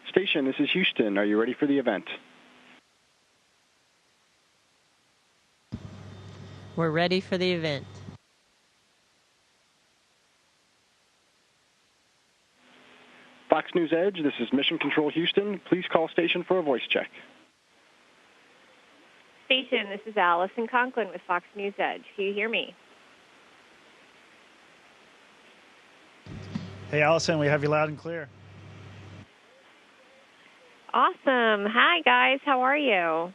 Station, this is Houston. Are you ready for the event? We're ready for the event. Fox News Edge, this is Mission Control Houston. Please call station for a voice check. Station, this is Allison Conklin with Fox News Edge. Can you hear me? Hey, Allison, we have you loud and clear. Awesome. Hi, guys. How are you?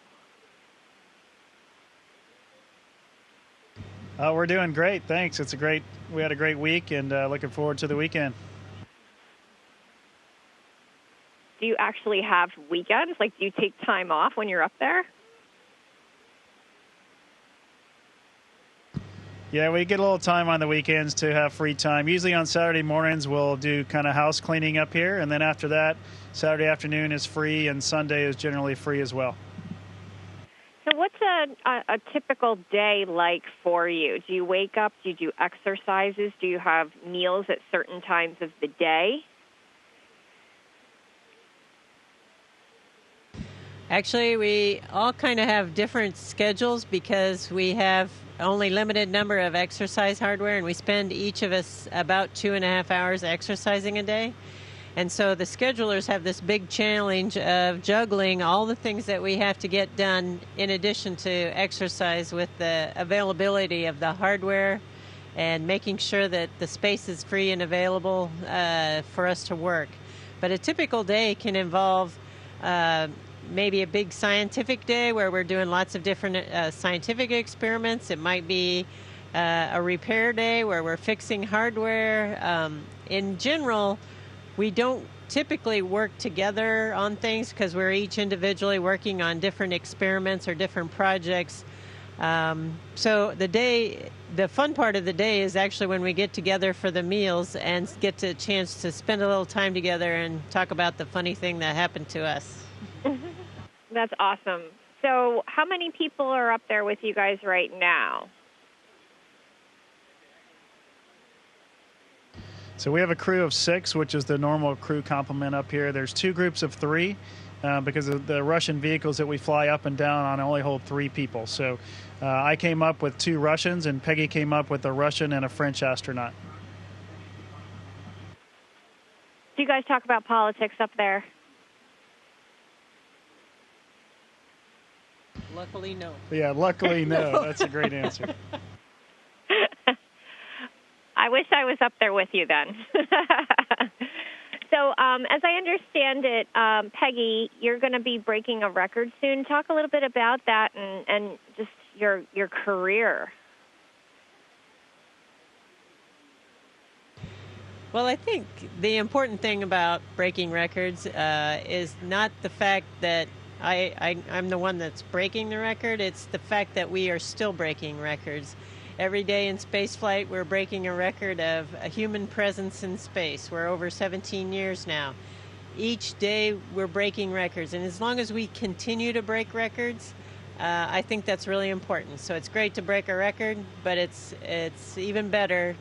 We're doing great. Thanks. We had a great week and looking forward to the weekend. Do you actually have weekends? Like, do you take time off when you're up there? Yeah, we get a little time on the weekends to have free time. Usually on Saturday mornings, we'll do kind of house cleaning up here. And then after that, Saturday afternoon is free and Sunday is generally free as well. So what's a typical day like for you? Do you wake up? Do you do exercises? Do you have meals at certain times of the day? Actually, we all kind of have different schedules because we have only limited number of exercise hardware, and we spend each of us about 2.5 hours exercising a day. And so the schedulers have this big challenge of juggling all the things that we have to get done in addition to exercise with the availability of the hardware and making sure that the space is free and available for us to work. But a typical day can involve maybe a big scientific day where we're doing lots of different scientific experiments. It might be a repair day where we're fixing hardware. In general, we don't typically work together on things because we're each individually working on different experiments or different projects. So the fun part of the day is actually when we get together for the meals and get a chance to spend a little time together and talk about the funny thing that happened to us. That's awesome. So how many people are up there with you guys right now? So we have a crew of 6, which is the normal crew complement up here. There's 2 groups of 3 because of the Russian vehicles that we fly up and down on only hold 3 people. So I came up with 2 Russians, and Peggy came up with a Russian and a French astronaut. Do you guys talk about politics up there? Luckily, no. Yeah, luckily, no. That's a great answer. I wish I was up there with you then. So as I understand it, Peggy, you're going to be breaking a record soon. Talk a little bit about that and just your career. Well, I think the important thing about breaking records is not the fact that I'm the one that's breaking the record. It's the fact that we are still breaking records. Every day in spaceflight, we're breaking a record of a human presence in space. We're over 17 years now. Each day, we're breaking records. And as long as we continue to break records, I think that's really important. So it's great to break a record, but it's even better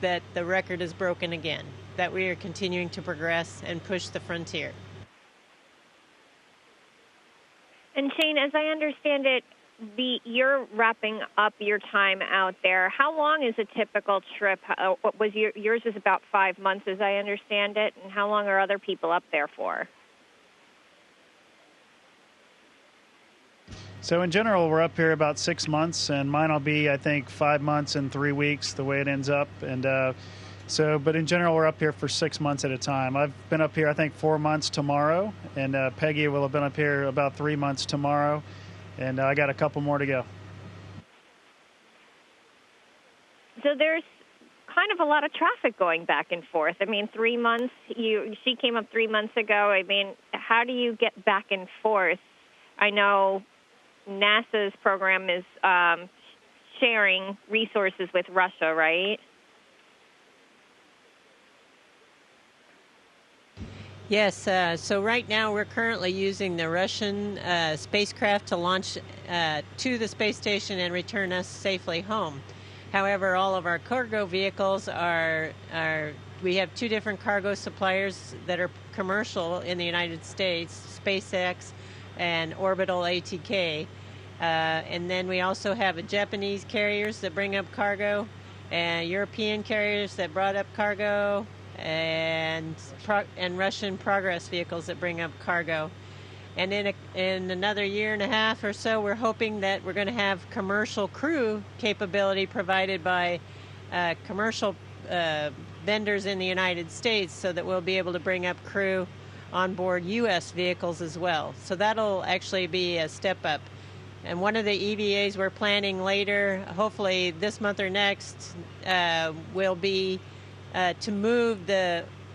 that the record is broken again, that we are continuing to progress and push the frontier. And Shane, as I understand it, you're wrapping up your time out there. How long is a typical trip? What was yours is about 5 months, as I understand it. And how long are other people up there for? So in general, we're up here about 6 months, and mine will be, I think, 5 months and 3 weeks, the way it ends up. And but in general, we're up here for 6 months at a time. I've been up here, I think, 4 months tomorrow, and Peggy will have been up here about 3 months tomorrow. And I got a couple more to go. So there's kind of a lot of traffic going back and forth. I mean, 3 months, she came up 3 months ago. I mean, how do you get back and forth? I know NASA's program is sharing resources with Russia, right? Yes, so right now we're currently using the Russian spacecraft to launch to the space station and return us safely home. However, all of our cargo vehicles are we have two different cargo suppliers that are commercial in the United States, SpaceX and Orbital ATK. And then we also have Japanese carriers that bring up cargo, and European carriers that brought up cargo, and Russian Progress vehicles that bring up cargo. And in another year and a half or so, we're hoping that we're going to have commercial crew capability provided by commercial vendors in the United States, so that we'll be able to bring up crew on board U.S. vehicles as well. So that'll actually be a step up. And one of the EVAs we're planning later, hopefully this month or next, will be to move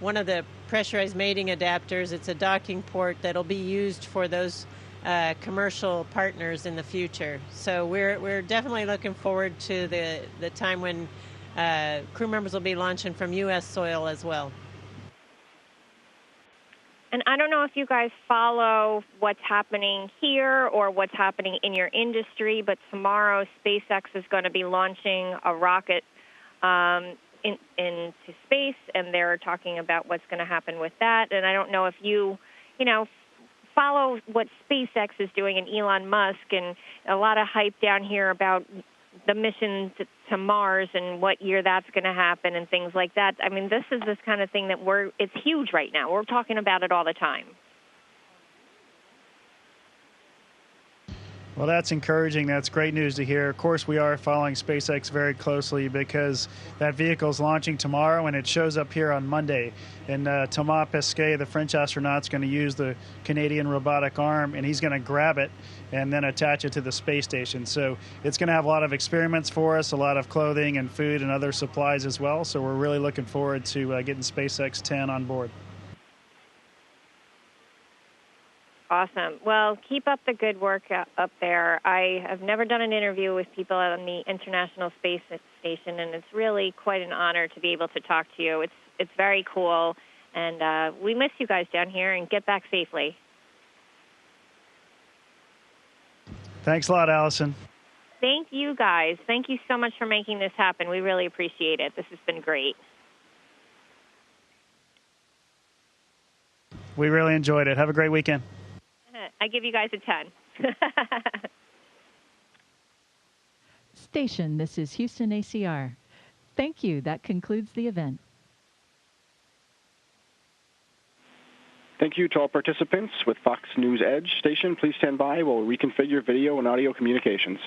one of the pressurized mating adapters. It's a docking port that'll be used for those commercial partners in the future. So we're definitely looking forward to the time when crew members will be launching from U.S. soil as well. And I don't know if you guys follow what's happening here or what's happening in your industry, but tomorrow SpaceX is going to be launching a rocket into space, and they're talking about what's going to happen with that. And I don't know if you follow what SpaceX is doing and Elon Musk, and a lot of hype down here about the mission to Mars and what year that's going to happen and things like that. I mean, this is this kind of thing that it's huge right now. We're talking about it all the time. Well, that's encouraging. That's great news to hear. Of course, we are following SpaceX very closely because that vehicle is launching tomorrow, and it shows up here on Monday. And Thomas Pesquet, the French astronaut, is going to use the Canadian robotic arm, and he's going to grab it and then attach it to the space station. So it's going to have a lot of experiments for us, a lot of clothing and food and other supplies as well. So we're really looking forward to getting SpaceX 10 on board. Awesome. Well, keep up the good work up there. I have never done an interview with people on the International Space Station, and it's really quite an honor to be able to talk to you. It's very cool, and we miss you guys down here, and get back safely. Thanks a lot, Allison. Thank you, guys. Thank you so much for making this happen. We really appreciate it. This has been great. We really enjoyed it. Have a great weekend. I give you guys a 10. Station, this is Houston ACR. Thank you. That concludes the event. Thank you to all participants with Fox News Edge Station. Please stand by while we reconfigure video and audio communications.